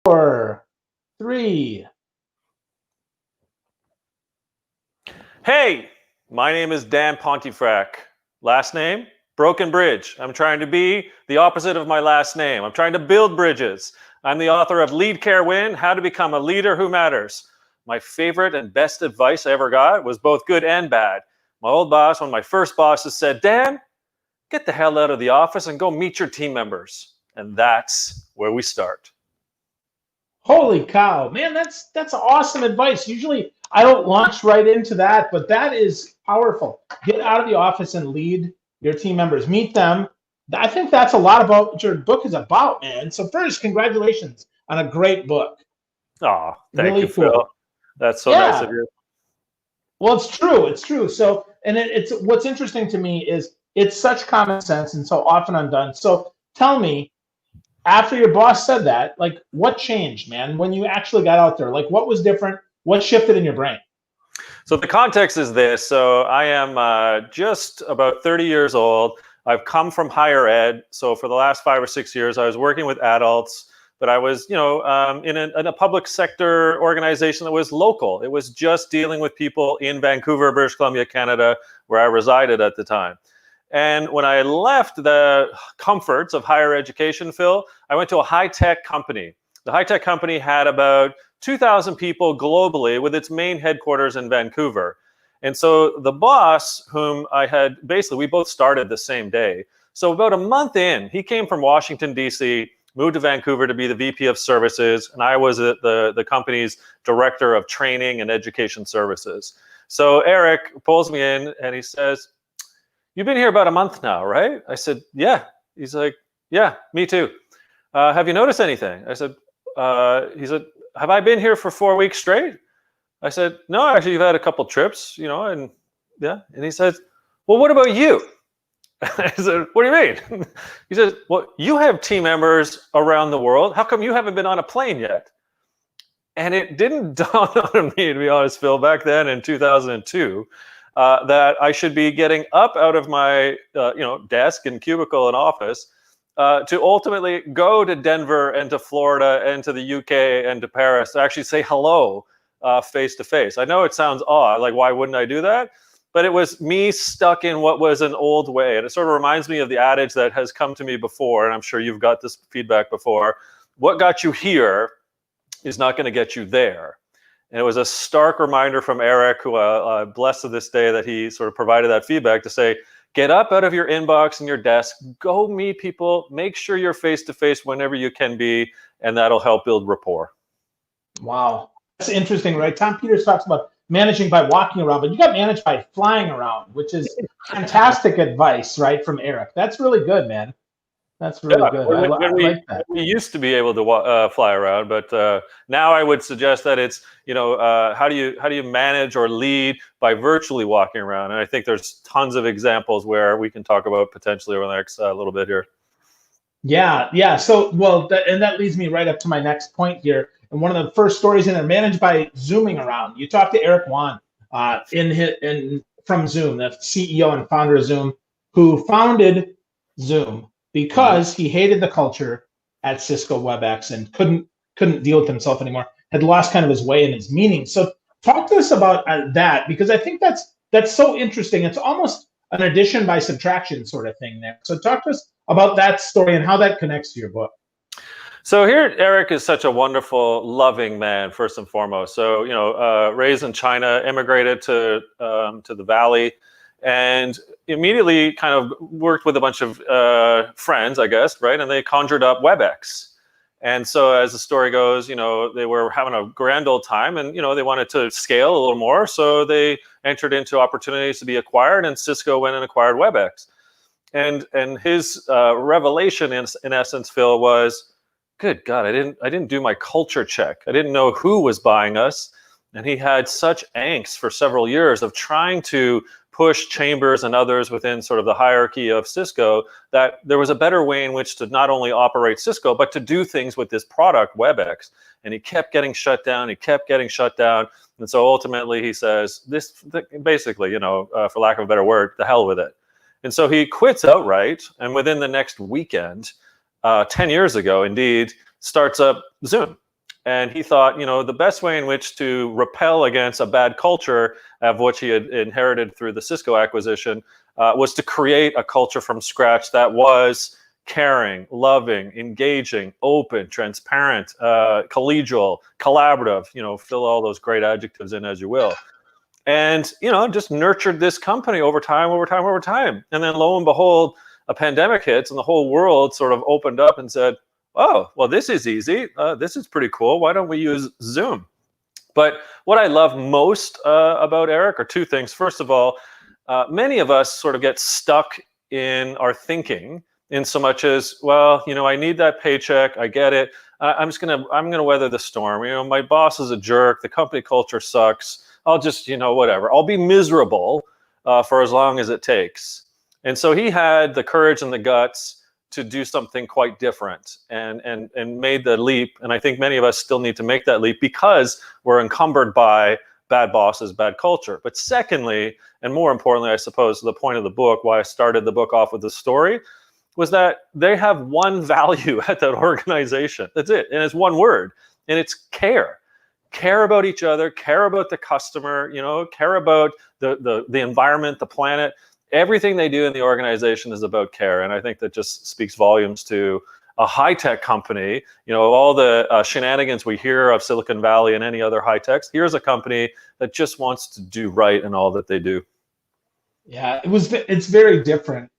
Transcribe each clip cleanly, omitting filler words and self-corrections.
4, 3. Hey, my name is Dan Pontefract. Last name, Broken Bridge. I'm trying to be the opposite of my last name. I'm trying to build bridges. I'm the author of Lead Care Win, How to Become a Leader Who Matters. My favorite and best advice I ever got was both good and bad. My old boss, one of my first bosses, said, Dan, get the hell out of the office and go meet your team members. And that's where we start. Holy cow, man, that's awesome advice. Usually I don't launch right into that, but that is powerful. Get out of the office and lead your team members. Meet them. I think that's a lot about what your book is about, man. So first, congratulations on a great book. Oh, thank Really you, cool. Phil. That's so nice of you. Well, it's true. It's true. So, and it's what's interesting to me is it's such common sense and so often undone. So tell me, after your boss said that, like what changed, man, when you actually got out there? Like what was different? What shifted in your brain? So the context is this. So I am just about 30 years old. I've come from higher ed. So for the last 5 or 6 years, I was working with adults, but I was, in a public sector organization that was local. It was just dealing with people in Vancouver, British Columbia, Canada, where I resided at the time. And when I left the comforts of higher education, Phil, I went to a high-tech company. The high-tech company had about 2,000 people globally with its main headquarters in Vancouver. And so the boss, whom I had, basically, we both started the same day. So about a month in, he came from Washington, D.C., moved to Vancouver to be the VP of Services, and I was the company's Director of Training and Education Services. So Eric pulls me in and he says, you've been here about a month now, right? I said, yeah. He's like, yeah, me too. Have you noticed anything? I said, he said, have I been here for 4 weeks straight? I said, no, actually, you've had a couple trips, and yeah. And he says, well, what about you? I said, what do you mean? He says, well, you have team members around the world. How come you haven't been on a plane yet? And it didn't dawn on me, to be honest, Phil, back then in 2002, that I should be getting up out of my desk and cubicle and office to ultimately go to Denver and to Florida and to the UK and to Paris to actually say hello face to face. I know it sounds odd, like why wouldn't I do that? But it was me stuck in what was an old way. And it sort of reminds me of the adage that has come to me before, and I'm sure you've got this feedback before. What got you here is not going to get you there. And it was a stark reminder from Eric, who I'm blessed to this day that he sort of provided that feedback to say, get up out of your inbox and your desk, go meet people, make sure you're face-to-face whenever you can be, and that'll help build rapport. Wow. That's interesting, right? Tom Peters talks about managing by walking around, but you got managed by flying around, which is fantastic advice, right, from Eric. That's really good, man. That's really good. I like that. We used to be able to fly around, but now I would suggest that it's, how do you manage or lead by virtually walking around? And I think there's tons of examples where we can talk about potentially over the next little bit here. Yeah. So, and that leads me right up to my next point here. And one of the first stories in there, managed by zooming around. You talked to Eric Wan from Zoom, the CEO and founder of Zoom, who founded Zoom because he hated the culture at Cisco WebEx and couldn't deal with himself anymore. Had lost kind of his way and his meaning. So, talk to us about that, because I think that's so interesting. It's almost an addition by subtraction sort of thing there. So, talk to us about that story and how that connects to your book. So here, Eric is such a wonderful, loving man, first and foremost. So, raised in China, immigrated to the Valley, and immediately kind of worked with a bunch of friends, I guess, right? And they conjured up WebEx. And so as the story goes, they were having a grand old time and, they wanted to scale a little more. So they entered into opportunities to be acquired, and Cisco went and acquired WebEx. And his revelation in essence, Phil, was, good God, I didn't do my culture check. I didn't know who was buying us. And he had such angst for several years of trying to push Chambers and others within sort of the hierarchy of Cisco that there was a better way in which to not only operate Cisco, but to do things with this product, WebEx. And he kept getting shut down. And so ultimately he says, basically, for lack of a better word, the hell with it. And so he quits outright. And within the next weekend, 10 years ago, indeed, starts up Zoom. And he thought, the best way in which to repel against a bad culture, of which he had inherited through the Cisco acquisition, was to create a culture from scratch that was caring, loving, engaging, open, transparent, collegial, collaborative, fill all those great adjectives in as you will. And, just nurtured this company over time. And then lo and behold, a pandemic hits and the whole world sort of opened up and said, oh, well, this is easy. This is pretty cool. Why don't we use Zoom? But what I love most about Eric are two things. First of all, many of us sort of get stuck in our thinking in so much as, well, I need that paycheck. I get it. I'm gonna weather the storm. My boss is a jerk. The company culture sucks. I'll just, whatever. I'll be miserable for as long as it takes. And so he had the courage and the guts to do something quite different and made the leap. And I think many of us still need to make that leap because we're encumbered by bad bosses, bad culture. But secondly, and more importantly, I suppose, the point of the book, why I started the book off with the story, was that they have one value at that organization. That's it. And it's one word, and it's care. Care about each other, care about the customer, care about the environment, the planet. Everything they do in the organization is about care. And I think that just speaks volumes to a high-tech company. All the shenanigans we hear of Silicon Valley and any other high techs, here's a company that just wants to do right in all that they do. Yeah, it's very different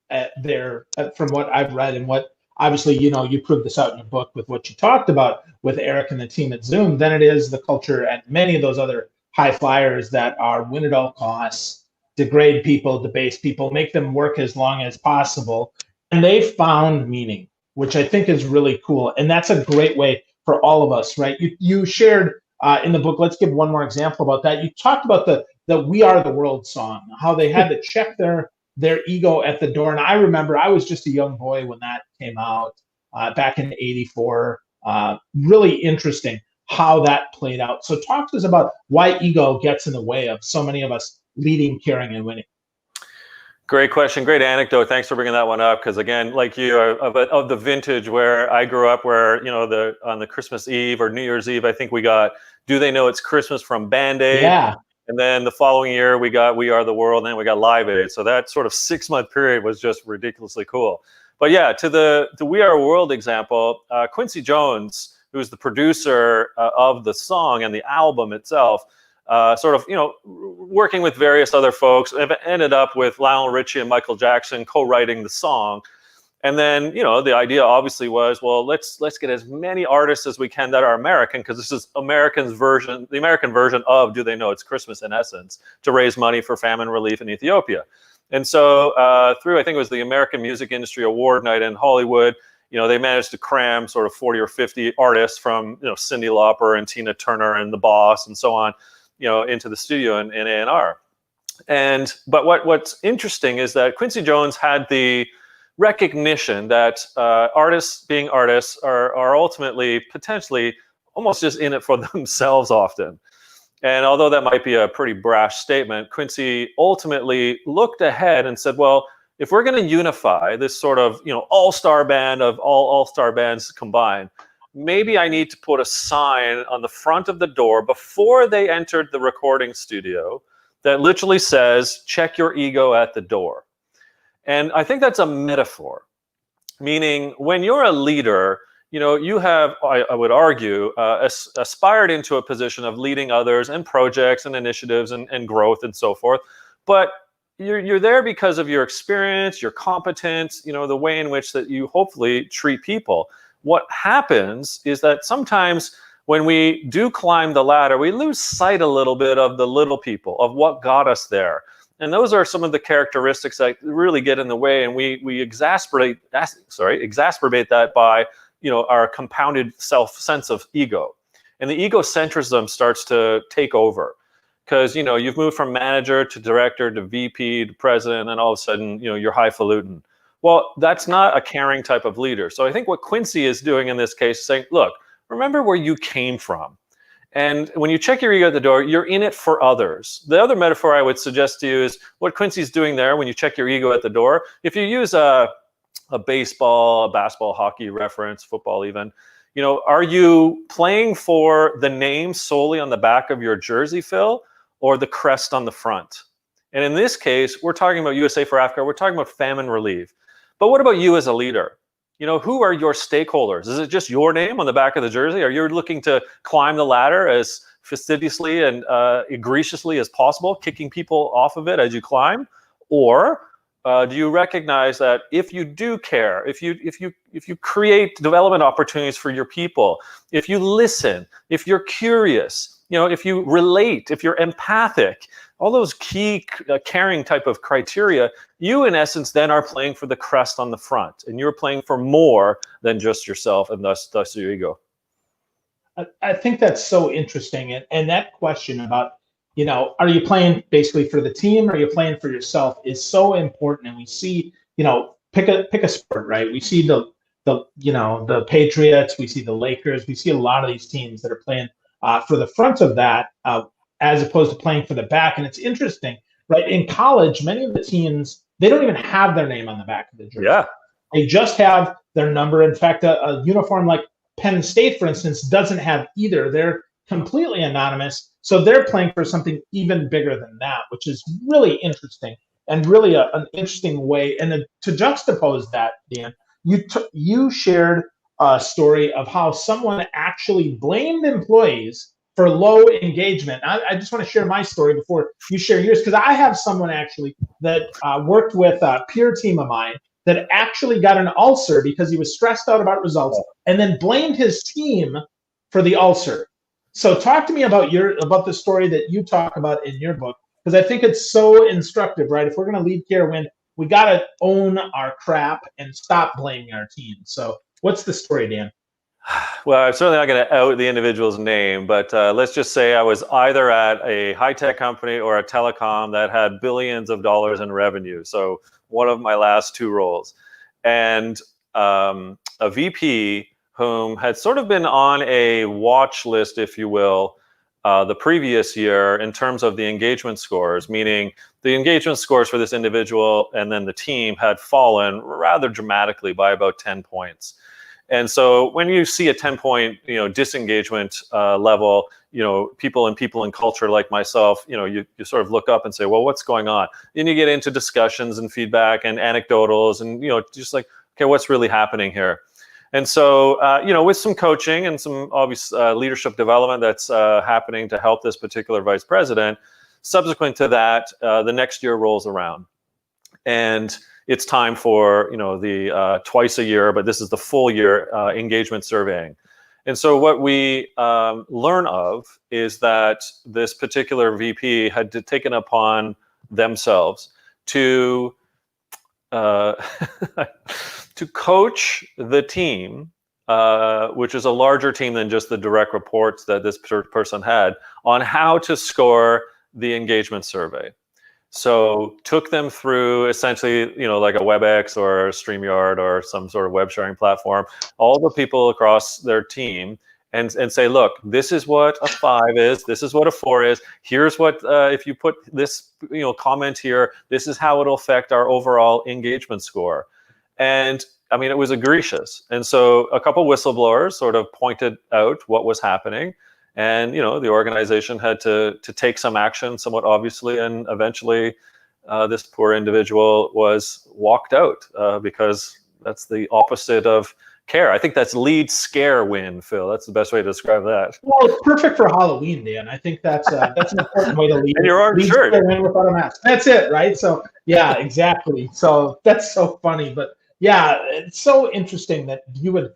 there from what I've read and what, obviously, you proved this out in your book with what you talked about with Eric and the team at Zoom, than it is the culture at many of those other high flyers that are win at all costs, degrade people, debase people, make them work as long as possible. And they found meaning, which I think is really cool. And that's a great way for all of us, right? You shared in the book, let's give one more example about that. You talked about the We Are the World song, how they had to check their ego at the door. And I remember I was just a young boy when that came out back in '84. Really interesting how that played out. So talk to us about why ego gets in the way of so many of us leading, caring, and winning. Great question. Great anecdote. Thanks for bringing that one up. Because again, like you, of the vintage where I grew up, where, on the Christmas Eve or New Year's Eve, I think we got Do They Know It's Christmas from Band-Aid. Yeah. And then the following year, we got We Are the World, and then we got Live Aid. So that sort of 6-month period was just ridiculously cool. But yeah, to the We Are World example, Quincy Jones, who's the producer of the song and the album itself, sort of, working with various other folks, ended up with Lionel Richie and Michael Jackson co-writing the song. And then, the idea obviously was, well, let's get as many artists as we can that are American, because this is the American version of Do They Know It's Christmas, in essence, to raise money for famine relief in Ethiopia. And so through, I think it was the American Music Industry Award Night in Hollywood, they managed to cram sort of 40 or 50 artists from, Cyndi Lauper and Tina Turner and The Boss and so on, into the studio in A&R. But what's interesting is that Quincy Jones had the recognition that artists being artists are ultimately potentially almost just in it for themselves often. And although that might be a pretty brash statement, Quincy ultimately looked ahead and said, well, if we're going to unify this sort of, all-star band of all-star bands combined, maybe I need to put a sign on the front of the door before they entered the recording studio that literally says, check your ego at the door. And I think that's a metaphor, meaning when you're a leader, you have, I would argue, aspired into a position of leading others and projects and initiatives and growth and so forth. But you're there because of your experience, your competence, the way in which that you hopefully treat people. What happens is that sometimes when we do climb the ladder, we lose sight a little bit of the little people, of what got us there. And those are some of the characteristics that really get in the way, and we exacerbate that by our compounded sense of ego, and the egocentrism starts to take over, because you've moved from manager to director to VP to president, and then all of a sudden you're highfalutin. Well, that's not a caring type of leader. So I think what Quincy is doing in this case is saying, look, remember where you came from. And when you check your ego at the door, you're in it for others. The other metaphor I would suggest to you is what Quincy's doing there when you check your ego at the door. If you use a baseball, a basketball, hockey reference, football even, Are you playing for the name solely on the back of your jersey, Phil, or the crest on the front? And in this case, we're talking about USA for Africa. We're talking about famine relief. But what about you as a leader? Who are your stakeholders? Is it just your name on the back of the jersey? Are you looking to climb the ladder as fastidiously and egregiously as possible, kicking people off of it as you climb? Or do you recognize that if you do care, if you create development opportunities for your people, if you listen, if you're curious, if you relate, if you're empathic, all those key caring type of criteria, you in essence then are playing for the crest on the front, and you're playing for more than just yourself and thus your ego. I think that's so interesting, and that question about, are you playing basically for the team, or are you playing for yourself, is so important. And we see, pick a sport, right? We see the Patriots, we see the Lakers, we see a lot of these teams that are playing for the front of that, as opposed to playing for the back. And it's interesting, right? In college, many of the teams, they don't even have their name on the back of the jersey. Yeah. They just have their number. In fact, a uniform like Penn State, for instance, doesn't have either. They're completely anonymous. So they're playing for something even bigger than that, which is really interesting, and really an interesting way. And then to juxtapose that, Dan, you shared a story of how someone actually blamed employees for low engagement. I just want to share my story before you share yours, because I have someone actually that worked with a peer team of mine that actually got an ulcer because he was stressed out about results, and then blamed his team for the ulcer. So talk to me about the story that you talk about in your book, because I think it's so instructive, right? If we're going to lead care win, we got to own our crap and stop blaming our team. So what's the story, Dan? Well, I'm certainly not going to out the individual's name, but let's just say I was either at a high-tech company or a telecom that had billions of dollars in revenue. So one of my last two roles. And a VP whom had sort of been on a watch list, if you will, the previous year in terms of the engagement scores, meaning the engagement scores for this individual and then the team had fallen rather dramatically by about 10 points. And so when you see a 10-point, disengagement level, people in culture like myself, you sort of look up and say, well, what's going on? Then you get into discussions and feedback and anecdotals and, just like, okay, what's really happening here? And so, with some coaching and some obvious leadership development that's happening to help this particular vice president, subsequent to that, the next year rolls around. And it's time for the twice a year, but this is the full year engagement surveying. And so what we learn of is that this particular VP had taken upon themselves to to coach the team, which is a larger team than just the direct reports that this person had, on how to score the engagement survey. So took them through essentially, like a WebEx or a StreamYard or some sort of web sharing platform, all the people across their team, and say, look, this is what a 5 is, this is what a 4 is, here's what, if you put this, comment here, this is how it'll affect our overall engagement score. And I mean, it was egregious. And so a couple whistleblowers sort of pointed out what was happening. And, the organization had to take some action, somewhat obviously, and eventually this poor individual was walked out because that's the opposite of care. I think that's lead scare win, Phil. That's the best way to describe that. Well, it's perfect for Halloween, Dan. I think that's an important way to lead. And your orange shirt. Scare win without a mask. That's it, right? So, yeah, exactly. So that's so funny. But, yeah, it's so interesting that you would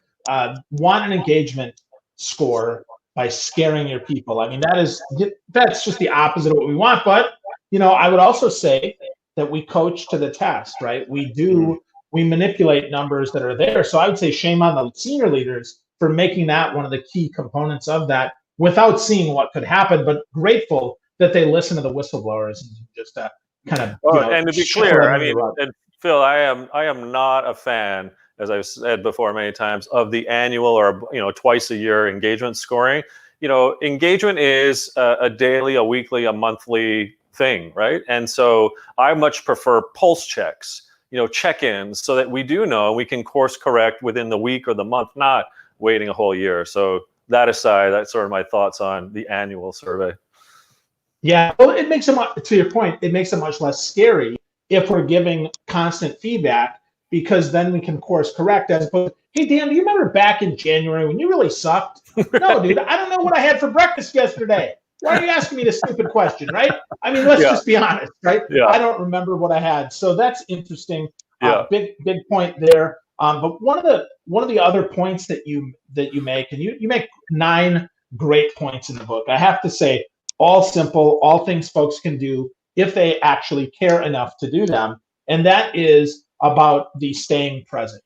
want an engagement score by scaring your people. I mean, that's just the opposite of what we want. But, I would also say that we coach to the test, right? We manipulate numbers that are there. So I would say shame on the senior leaders for making that one of the key components of that without seeing what could happen, but grateful that they listen to the whistleblowers and just kind of. And to be clear, I mean, and Phil, I am not a fan, as I've said before many times, of the annual or twice a year engagement scoring. Engagement is a daily, a weekly, a monthly thing, right? And so I much prefer pulse checks, check-ins, so that we do know we can course correct within the week or the month, not waiting a whole year. So that aside, that's sort of my thoughts on the annual survey. Yeah, well, it makes it, to your point, it makes it much less scary if we're giving constant feedback, because then we can course correct, as opposed to, hey, Dan, do you remember back in January when you really sucked? No, dude, I don't know what I had for breakfast yesterday. Why are you asking me this stupid question, right? I mean, let's just be honest, right? Yeah. I don't remember what I had. So that's interesting. Yeah. Big point there. But one of the other points that you make, and you make 9 great points in the book. I have to say, all simple, all things folks can do if they actually care enough to do them. And that is about the staying present.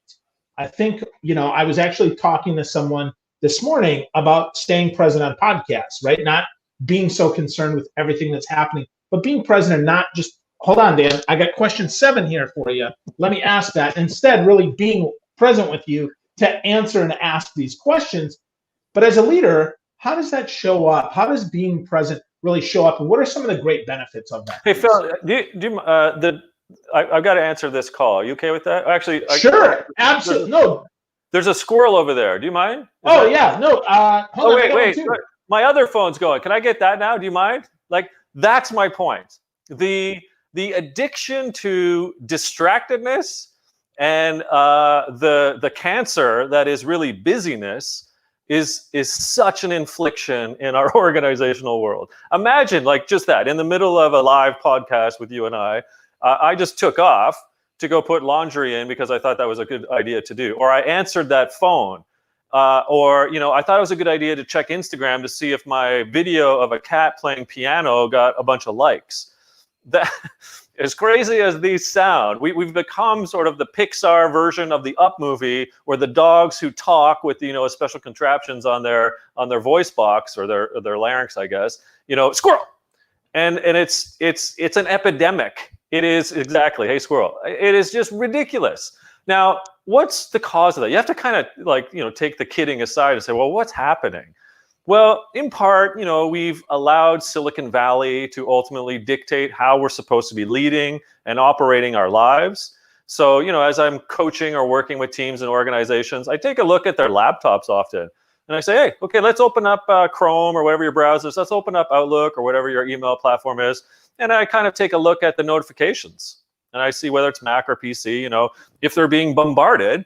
I think, I was actually talking to someone this morning about staying present on podcasts, right? Not being so concerned with everything that's happening, but being present and not just, hold on, Dan, I got question 7 here for you. Let me ask that. Instead, really being present with you to answer and ask these questions. But as a leader, how does that show up? How does being present really show up? And what are some of the great benefits of that? Hey, Phil, I've got to answer this call. Are you okay with that? Actually, sure, absolutely. No, there's a squirrel over there. Do you mind? Yeah, no. Hold on, wait. My other phone's going. Can I get that now? Do you mind? Like, that's my point. The addiction to distractedness and the cancer that is really busyness is such an infliction in our organizational world. Imagine, like, just that, in the middle of a live podcast with you and I just took off to go put laundry in because I thought that was a good idea to do. Or I answered that phone. Or I thought it was a good idea to check Instagram to see if my video of a cat playing piano got a bunch of likes. That, as crazy as these sound, we've become sort of the Pixar version of the Up movie, where the dogs who talk with special contraptions on their voice box or their larynx, I guess, squirrel, and it's an epidemic. It is, exactly. Hey, squirrel. It is just ridiculous. Now, what's the cause of that? You have to kind of take the kidding aside and say, well, what's happening? Well, in part, we've allowed Silicon Valley to ultimately dictate how we're supposed to be leading and operating our lives. So, as I'm coaching or working with teams and organizations, I take a look at their laptops often. And I say, hey, okay, let's open up Chrome or whatever your browser is. Let's open up Outlook or whatever your email platform is. And I kind of take a look at the notifications. And I see whether it's Mac or PC, if they're being bombarded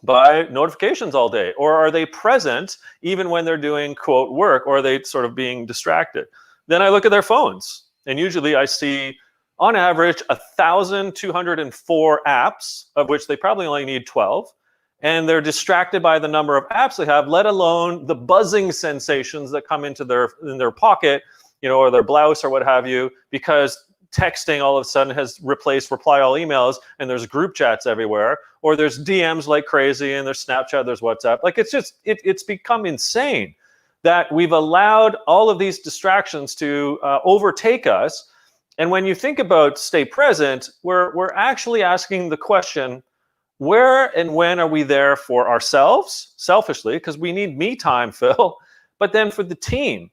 by notifications all day, or are they present even when they're doing, quote, work, or are they sort of being distracted? Then I look at their phones, and usually I see, on average, 1,204 apps, of which they probably only need 12, and they're distracted by the number of apps they have, let alone the buzzing sensations that come into their pocket, or their blouse or what have you, because texting all of a sudden has replaced reply all emails, and there's group chats everywhere, or there's DMs like crazy, and there's Snapchat, there's WhatsApp. Like, it's become insane that we've allowed all of these distractions to overtake us. And when you think about stay present, we're actually asking the question, where and when are we there for ourselves, selfishly, because we need me time, Phil, but then for the team.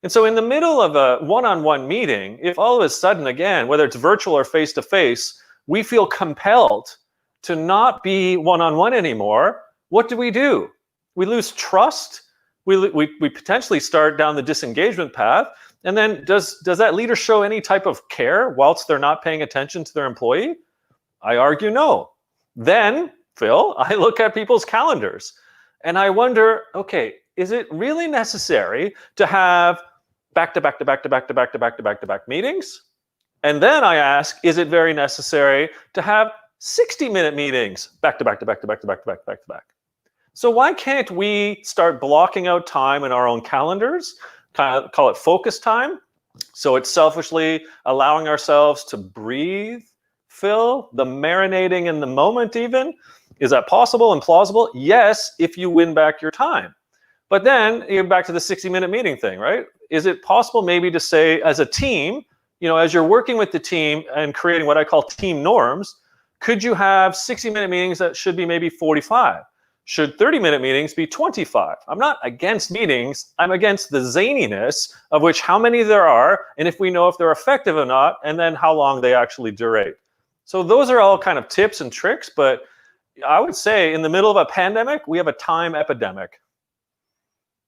And so in the middle of a one-on-one meeting, if all of a sudden, again, whether it's virtual or face-to-face, we feel compelled to not be one-on-one anymore, what do? We lose trust. We potentially start down the disengagement path. And then does that leader show any type of care whilst they're not paying attention to their employee? I argue no. Then, Phil, I look at people's calendars and I wonder, okay, is it really necessary to have back-to-back meetings? And then I ask, is it very necessary to have 60-minute meetings back-to-back? So why can't we start blocking out time in our own calendars, kind of call it focus time? So it's selfishly allowing ourselves to breathe, Phil, the marinating in the moment even. Is that possible and plausible? Yes, if you win back your time. But then you're back to the 60-minute meeting thing, right? Is it possible maybe to say, as a team, as you're working with the team and creating what I call team norms, could you have 60-minute meetings that should be maybe 45? Should 30-minute meetings be 25? I'm not against meetings. I'm against the zaniness of which how many there are, and if we know if they're effective or not, and then how long they actually durate. So those are all kind of tips and tricks, but I would say in the middle of a pandemic, we have a time epidemic.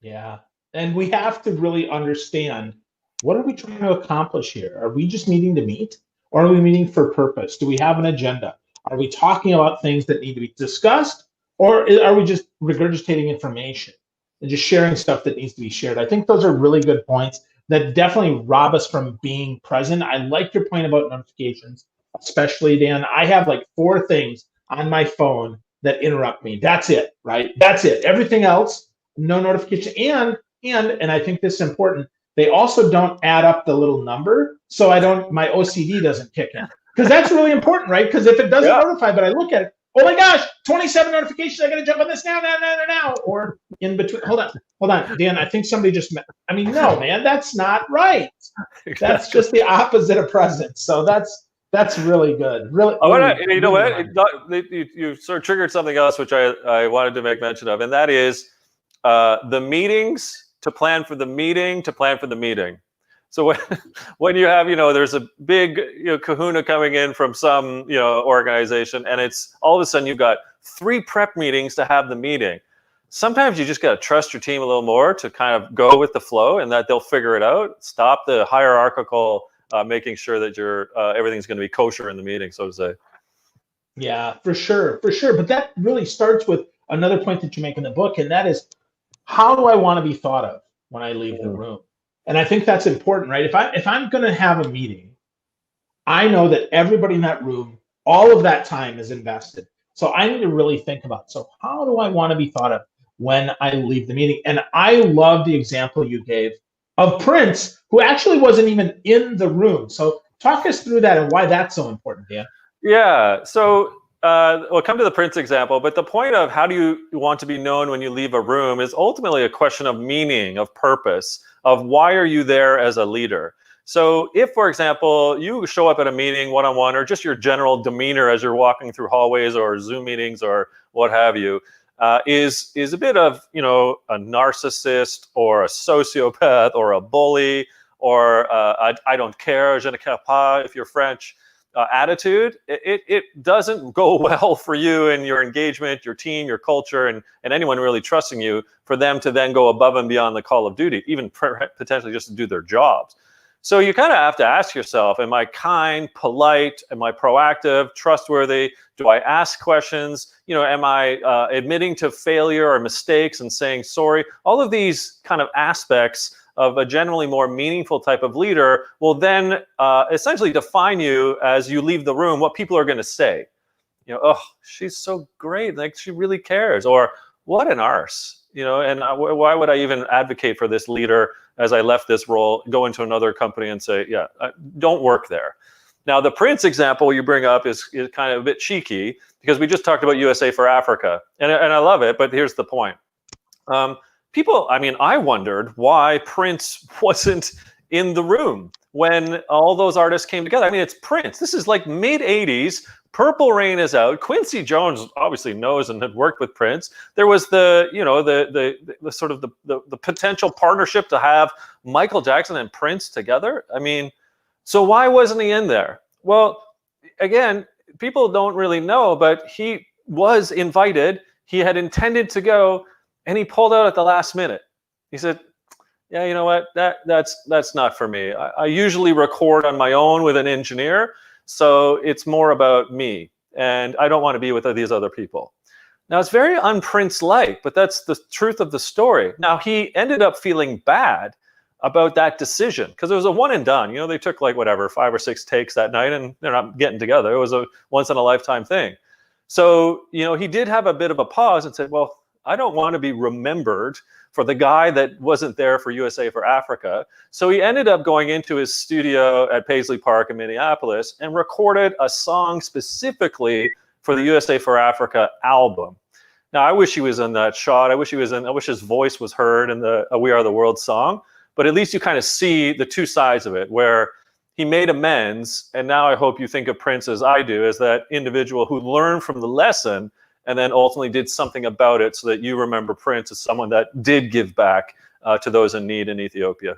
Yeah. And we have to really understand, what are we trying to accomplish here? Are we just meeting to meet? Or are we meeting for purpose? Do we have an agenda? Are we talking about things that need to be discussed? Or are we just regurgitating information and just sharing stuff that needs to be shared? I think those are really good points that definitely rob us from being present. I like your point about notifications, especially, Dan. I have like 4 things on my phone that interrupt me. That's it, right? That's it. Everything else, no notification. And I think this is important, they also don't add up the little number, so my OCD doesn't kick in. Because that's really important, right? Because if it doesn't notify, but I look at it, oh my gosh, 27 notifications, I gotta jump on this now. Or in between, hold on, Dan, I think somebody just no, man, that's not right. That's just the opposite of presence. So that's really good. Really, you know what? You sort of triggered something else, which I wanted to make mention of, and that is the meetings to plan for the meeting to plan for the meeting. So when you have, there's a big kahuna coming in from some organization, and it's all of a sudden you've got 3 prep meetings to have the meeting. Sometimes you just got to trust your team a little more to kind of go with the flow, and that they'll figure it out. Stop the hierarchical making sure that everything's going to be kosher in the meeting, so to say. Yeah, for sure. But that really starts with another point that you make in the book, and that is, how do I want to be thought of when I leave the room? And I think that's important, right? If I'm going to have a meeting, I know that everybody in that room, all of that time is invested. So I need to really think about, so how do I want to be thought of when I leave the meeting? And I love the example you gave of Prince, who actually wasn't even in the room. So talk us through that and why that's so important, Dan. Yeah. So we'll come to the Prince example, but the point of how do you want to be known when you leave a room is ultimately a question of meaning, of purpose, of why are you there as a leader. So if, for example, you show up at a meeting one-on-one, or just your general demeanor as you're walking through hallways or Zoom meetings or what have you, is a bit of, a narcissist or a sociopath or a bully or I don't care, je ne care pas, if you're French, attitude, it doesn't go well for you and your engagement, your team, your culture, and anyone really trusting you, for them to then go above and beyond the call of duty, even potentially just to do their jobs. So you kind of have to ask yourself, am I kind, polite? Am I proactive, trustworthy? Do I ask questions? Am I admitting to failure or mistakes and saying sorry? All of these kind of aspects of a generally more meaningful type of leader will then essentially define you as you leave the room, what people are going to say. Oh, she's so great, like she really cares, or what an arse, and why would I even advocate for this leader as I left this role, go into another company and say, yeah, don't work there. Now, the Prince example you bring up is kind of a bit cheeky, because we just talked about USA for Africa, and I love it, but here's the point. People, I wondered why Prince wasn't in the room when all those artists came together. It's Prince. This is like mid-'80s. Purple Rain is out. Quincy Jones obviously knows and had worked with Prince. There was the sort of the potential partnership to have Michael Jackson and Prince together. So why wasn't he in there? Well, again, people don't really know, but he was invited. He had intended to go, and he pulled out at the last minute. He said, yeah, you know what, that's not for me. I usually record on my own with an engineer, so it's more about me, and I don't want to be with these other people. Now, it's very un-Prince-like, but that's the truth of the story. Now, he ended up feeling bad about that decision, because it was a one and done. They took 5 or 6 takes that night, and they're not getting together. It was a once-in-a-lifetime thing. So, he did have a bit of a pause and said, well, I don't want to be remembered for the guy that wasn't there for USA for Africa. So he ended up going into his studio at Paisley Park in Minneapolis and recorded a song specifically for the USA for Africa album. Now, I wish he was in that shot. I wish his voice was heard in the We Are the World song. But at least you kind of see the two sides of it, where he made amends. And now I hope you think of Prince as I do, as that individual who learned from the lesson and then ultimately did something about it, so that you remember Prince as someone that did give back to those in need in Ethiopia.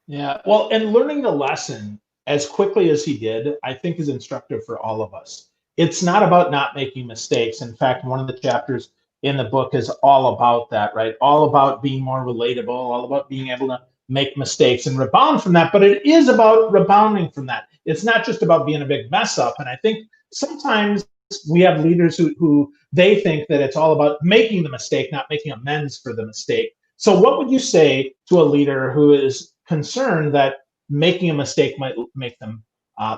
Yeah, well, and learning the lesson as quickly as he did, I think is instructive for all of us. it's not about not making mistakes. In fact, one of the chapters in the book is all about that, right? All about being more relatable, all about being able to make mistakes and rebound from that. But it is about rebounding from that. It's not just about being a big mess up. And I think sometimes we have leaders who they think that it's all about making the mistake, not making amends for the mistake. So what would you say to a leader who is concerned that making a mistake might make them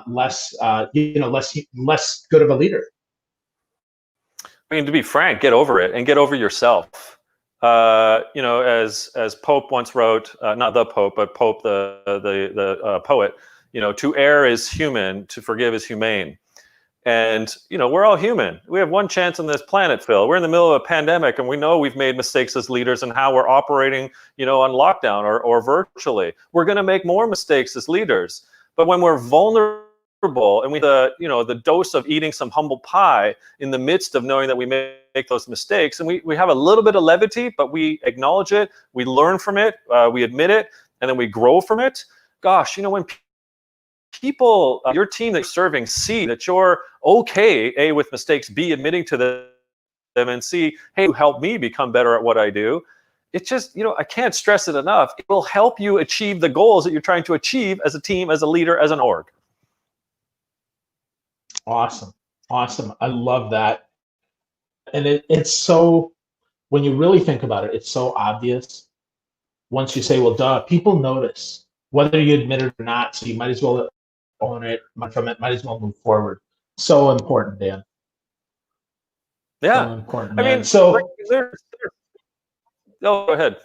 less good of a leader? I mean, to be frank, get over it and get over yourself. As Pope once wrote, not the Pope, but Pope, the poet, to err is human, to forgive is humane. And, we're all human. We have one chance on this planet, Phil. We're in the middle of a pandemic, and we know we've made mistakes as leaders and how we're operating, on lockdown or virtually. We're going to make more mistakes as leaders. But when we're vulnerable and the dose of eating some humble pie in the midst of knowing that we make those mistakes, and we have a little bit of levity, but we acknowledge it, we learn from it, we admit it, and then we grow from it. Gosh, when people, your team that you're serving, see that you're okay, A, with mistakes, B, admitting to them, and C, hey, you help me become better at what I do. It's just, I can't stress it enough. It will help you achieve the goals that you're trying to achieve as a team, as a leader, as an org. Awesome. I love that. And it's so, when you really think about it, it's so obvious. Once you say, well, duh, people notice, whether you admit it or not, so you might as well own it, from it, might as well move forward. So important, Dan. Yeah. So important, man. I mean, so go ahead.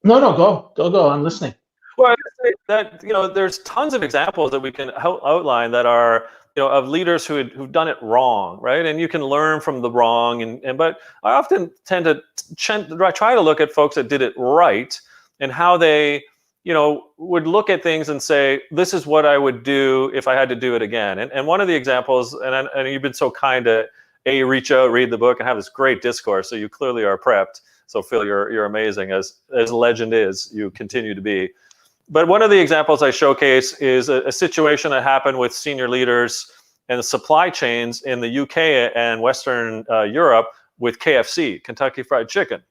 No, go. I'm listening. Well, I say that there's tons of examples that we can outline that are of leaders who've done it wrong, right? And you can learn from the wrong, but I often tend to try to look at folks that did it right and how they would look at things and say, this is what I would do if I had to do it again. And one of the examples, and you've been so kind to reach out, read the book, and have this great discourse. So you clearly are prepped. So Phil, you're amazing, as legend is, you continue to be. But one of the examples I showcase is a situation that happened with senior leaders and the supply chains in the UK and Western Europe with KFC, Kentucky Fried Chicken.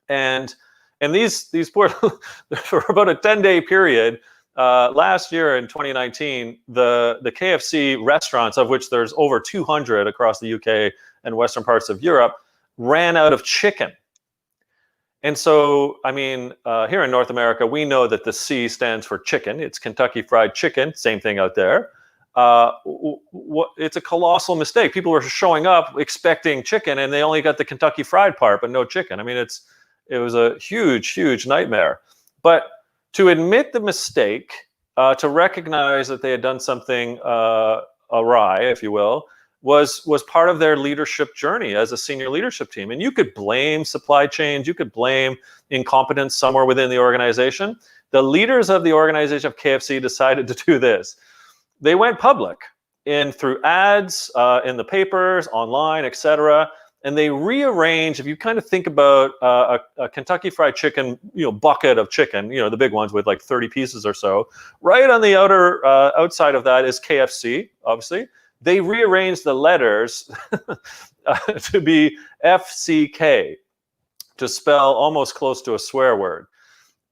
And these poor, for about a 10-day period, last year in 2019, the KFC restaurants, of which there's over 200 across the UK and Western parts of Europe, ran out of chicken. And so, here in North America, we know that the C stands for chicken. It's Kentucky Fried Chicken, same thing out there. It's a colossal mistake. People were showing up expecting chicken, and they only got the Kentucky Fried part, but no chicken. It was a huge, huge nightmare. But to admit the mistake, to recognize that they had done something awry, if you will, was part of their leadership journey as a senior leadership team. And you could blame supply chains, you could blame incompetence somewhere within the organization. The leaders of the organization of KFC decided to do this. They went public through ads, in the papers, online, etc. And they rearrange, if you kind of think about a Kentucky Fried Chicken, bucket of chicken, the big ones with like 30 pieces or so, right on the outside of that is KFC, obviously. They rearranged the letters to be FCK, to spell almost close to a swear word.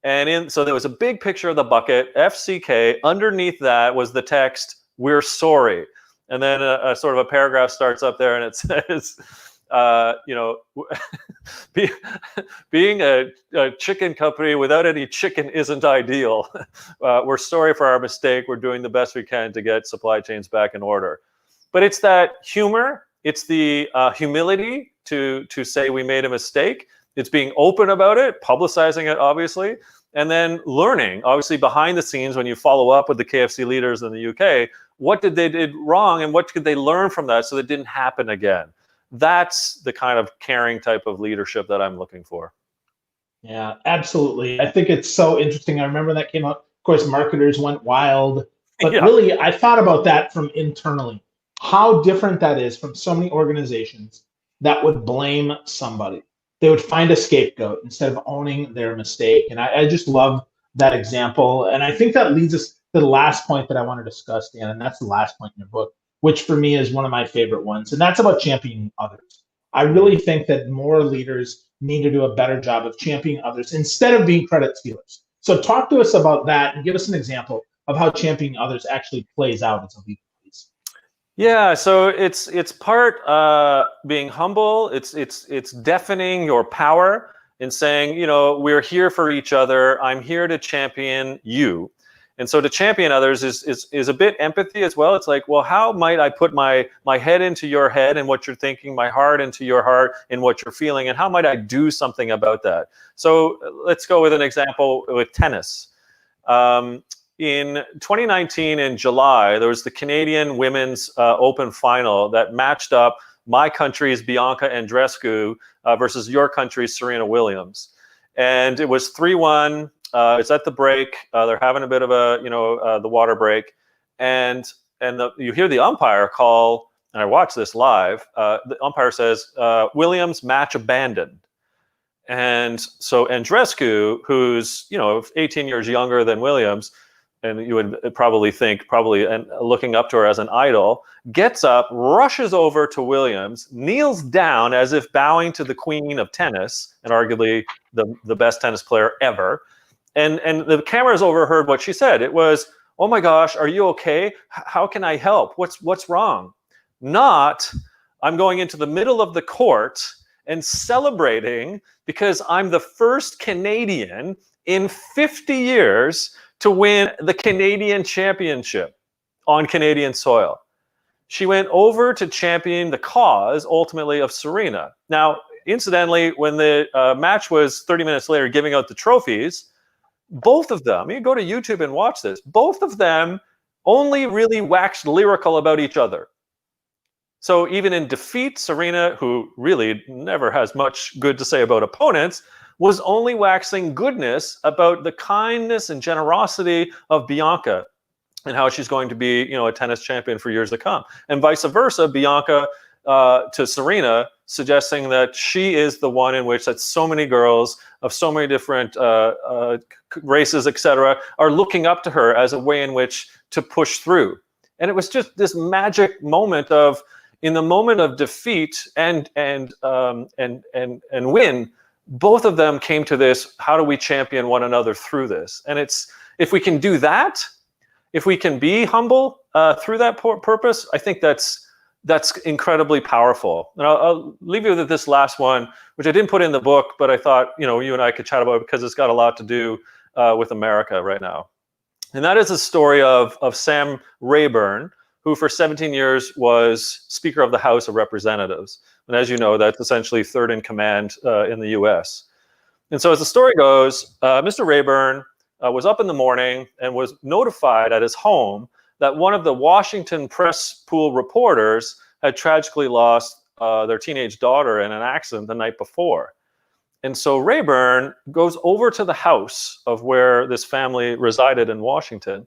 And so there was a big picture of the bucket, FCK. Underneath that was the text, "We're sorry." And then a sort of a paragraph starts up there, and it says, being a chicken company without any chicken isn't ideal. We're sorry for our mistake. We're doing the best we can to get supply chains back in order. But it's that humor, it's the humility to say we made a mistake. It's being open about it, publicizing it, obviously, and then learning, obviously, behind the scenes when you follow up with the KFC leaders in the UK, what did they did wrong and what could they learn from that so it didn't happen again? That's the kind of caring type of leadership that I'm looking for. Yeah, absolutely. I think it's so interesting. I remember that came out. Of course, marketers went wild. But really, I thought about that from internally. How different that is from so many organizations that would blame somebody. They would find a scapegoat instead of owning their mistake. And I just love that example. And I think that leads us to the last point that I want to discuss, Dan, and that's the last point in your book. which for me is one of my favorite ones, and that's about championing others. I really think that more leaders need to do a better job of championing others instead of being credit stealers. So talk to us about that and give us an example of how championing others actually plays out as a leader, please. Yeah, so it's part being humble. It's deafening your power and saying, you know, we're here for each other. I'm here to champion you. And so to champion others is a bit empathy as well. It's like, well, how might I put my head into your head and what you're thinking, my heart into your heart and what you're feeling, and how might I do something about that? So let's go with an example with tennis. In 2019, in July, there was the Canadian Women's Open Final that matched up my country's Bianca Andreescu versus your country's Serena Williams. And it was 3-1. It's at the break. They're having a bit of a, the water break. And you hear the umpire call, and I watched this live. The umpire says, Williams, match abandoned. And so Andreescu, who's, 18 years younger than Williams, and you would probably think, and looking up to her as an idol, gets up, rushes over to Williams, kneels down as if bowing to the queen of tennis, and arguably the best tennis player ever. And the cameras overheard what she said. It was, oh my gosh, are you okay? How can I help? What's wrong? Not, I'm going into the middle of the court and celebrating because I'm the first Canadian in 50 years to win the Canadian championship on Canadian soil. She went over to champion the cause, ultimately, of Serena. Now, incidentally, when the match was 30 minutes later giving out the trophies, both of them, you go to YouTube and watch this, both of them only really waxed lyrical about each other. So even in defeat, Serena, who really never has much good to say about opponents, was only waxing goodness about the kindness and generosity of Bianca and how she's going to be, a tennis champion for years to come. And vice versa, Bianca to Serena, suggesting that she is the one in which that so many girls of so many different races, etc., are looking up to her as a way in which to push through. And it was just this magic moment of, in the moment of defeat and win, both of them came to this, how do we champion one another through this? And it's, if we can do that, if we can be humble through that purpose, I think that's incredibly powerful. And I'll leave you with this last one, which I didn't put in the book, but I thought, you and I could chat about it because it's got a lot to do with America right now. And that is the story of Sam Rayburn, who for 17 years was Speaker of the House of Representatives. And as you know, that's essentially third in command in the US. And so as the story goes, Mr. Rayburn was up in the morning and was notified at his home that one of the Washington Press Pool reporters had tragically lost their teenage daughter in an accident the night before. And so Rayburn goes over to the house of where this family resided in Washington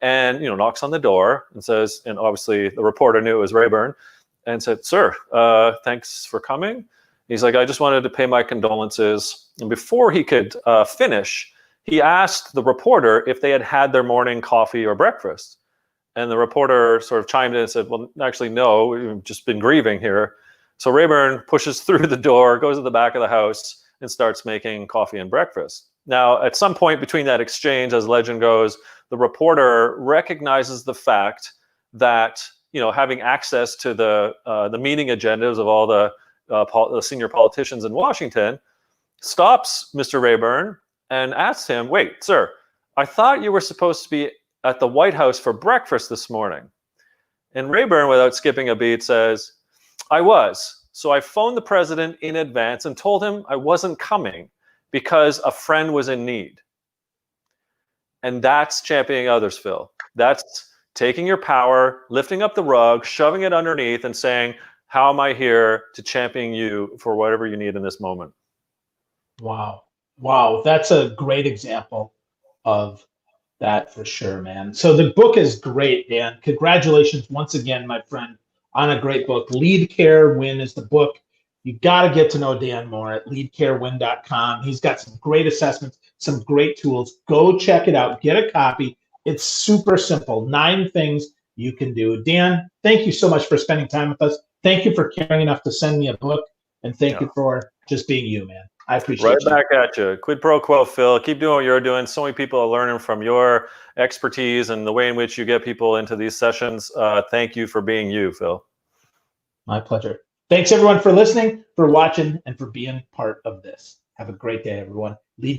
and knocks on the door and says, and obviously the reporter knew it was Rayburn, and said, sir, thanks for coming. He's like, I just wanted to pay my condolences. And before he could finish, he asked the reporter if they had had their morning coffee or breakfast. And the reporter sort of chimed in and said, well, actually, no, we've just been grieving here. So Rayburn pushes through the door, goes to the back of the house, and starts making coffee and breakfast. Now, at some point between that exchange, as legend goes, the reporter recognizes the fact that, having access to the meeting agendas of all the senior politicians in Washington, stops Mr. Rayburn and asks him, wait, sir, I thought you were supposed to be at the White House for breakfast this morning. And Rayburn, without skipping a beat, says, I was. So I phoned the president in advance and told him I wasn't coming because a friend was in need. And that's championing others, Phil. That's taking your power, lifting up the rug, shoving it underneath, and saying, how am I here to champion you for whatever you need in this moment? Wow. Wow. That's a great example of that for sure, man. So the book is great, Dan. Congratulations once again, my friend, on a great book. Lead, Care, Win is the book. You got to get to know Dan more at leadcarewin.com. He's got some great assessments, some great tools. Go check it out. Get a copy. It's super simple. 9 things you can do. Dan, thank you so much for spending time with us. Thank you for caring enough to send me a book, and thank you for just being you, man. I appreciate you. Right back at you. Quid pro quo, Phil. Keep doing what you're doing. So many people are learning from your expertise and the way in which you get people into these sessions. Thank you for being you, Phil. My pleasure. Thanks, everyone, for listening, for watching, and for being part of this. Have a great day, everyone. Lead